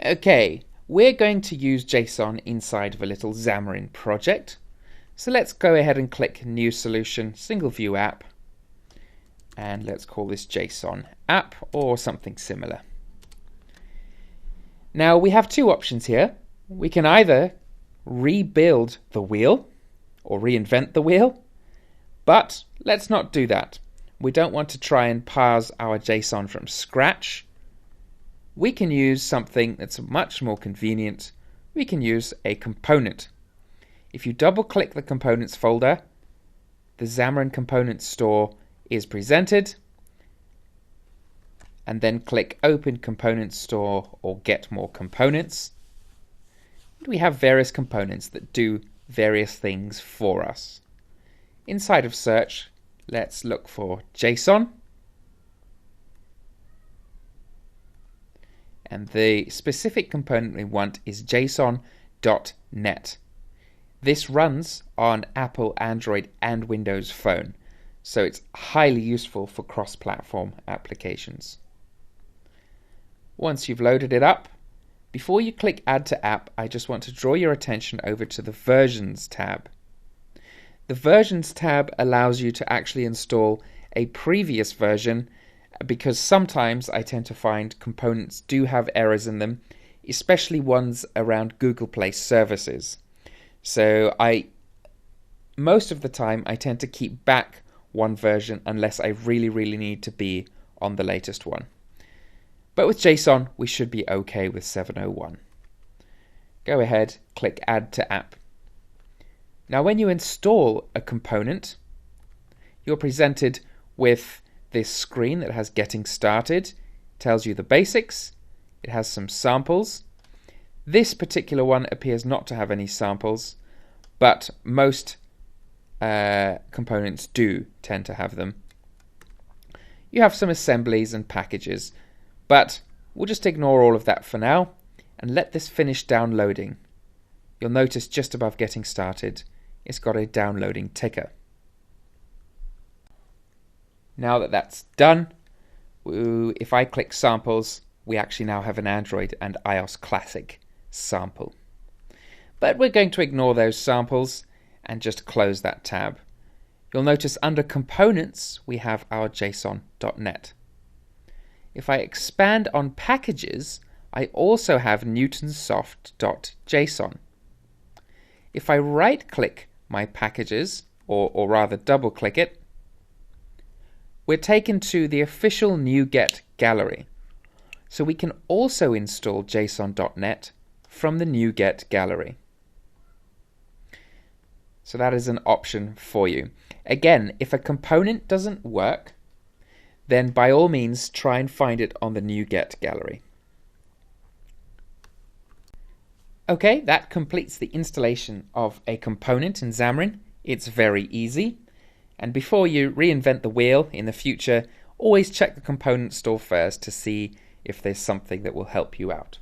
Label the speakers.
Speaker 1: Okay, we're going to use JSON inside of a little Xamarin project. So let's go ahead and click New Solution, Single View App, and let's call this JSON App or something similar. Now we have two options here. We can either rebuild the wheel or reinvent the wheel, but let's not do that. We don't want to try and parse our JSON from scratch. We can use something that's much more convenient. We can use a component. If you double-click the components folder, the Xamarin Components Store is presented, and then click Open Components Store or Get More Components. And we have various components that do various things for us. Inside of Search, let's look for JSON. And the specific component we want is json.net. This runs on Apple, Android, and Windows Phone, so it's highly useful for cross-platform applications. Once you've loaded it up, before you click Add to App, I just want to draw your attention over to the Versions tab. The Versions tab allows you to actually install a previous version, because sometimes I tend to find components do have errors in them, especially ones around Google Play services. So most of the time I tend to keep back one version unless I really need to be on the latest one. But with JSON we should be okay with 701. Go ahead, click Add to App. Now when you install a component, you're presented with this screen that has Getting Started, tells you the basics, it has some samples. This particular one appears not to have any samples, but most components do tend to have them. You have some assemblies and packages, but we'll just ignore all of that for now and let this finish downloading. You'll notice just above Getting Started, it's got a downloading ticker. Now that that's done, if I click Samples, we actually now have an Android and iOS Classic sample. But we're going to ignore those samples and just close that tab. You'll notice under Components, we have our json.net. If I expand on Packages, I also have newtonsoft.json. If I right-click my packages, or rather double-click it, we're taken to the official NuGet gallery. So we can also install json.net from the NuGet gallery. So that is an option for you. Again, if a component doesn't work, then by all means try and find it on the NuGet gallery. Okay, that completes the installation of a component in Xamarin. It's very easy. And before you reinvent the wheel in the future, always check the component store first to see if there's something that will help you out.